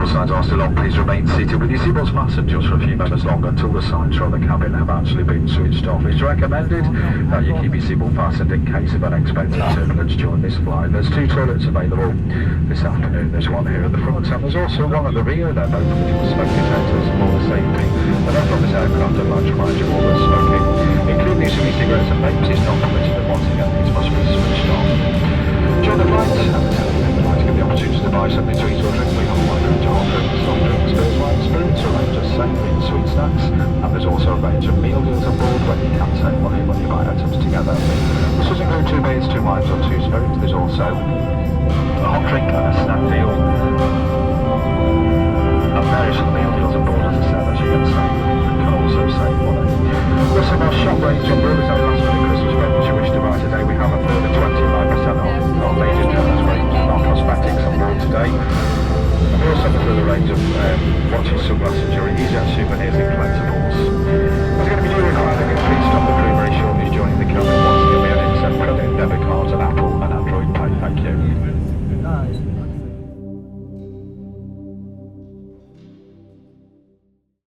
All signs are still on. Please remain seated with your seatbelts fastened just for a few moments longer until the signs from the cabin have actually been switched off. It's recommended that you keep your seatbelt fastened in case of unexpected turbulence during this flight. There's 2 toilets available this afternoon. There's one here at the front and there's also one at the rear. They're both with smoke detectors for the safety. And then from this aircraft, I'd like to remind you all that smoking, including some e-cigarettes and vapes, is not permitted, and once again, these must be switched off. During the flight, we'd like to give the opportunity to buy something to eat or drink. We have a wide range of hot drinks, soft drinks, beers, wine, spirits, a range of savory and sweet snacks, and there's also a range of meal deals on board where you can save money when you buy items together. This does include 2 beers, 2 wines or 2 spirits. There's also a hot drink and a snack deal. And various other meal deals on board, as I said, as you can save, you can also save money. There's some more shop rates on board. There's no last minute Christmas presents you wish to buy today. We have a further 25% off our major gentlemen's range and our cosmetics on board today. And we also have a further range of watches, sunglasses, jewelry, easyJet souvenirs and collectibles. We're going to be doing a please stop the crew very shortly joining the cabin. Once again, we have accept credit and debit cards and Apple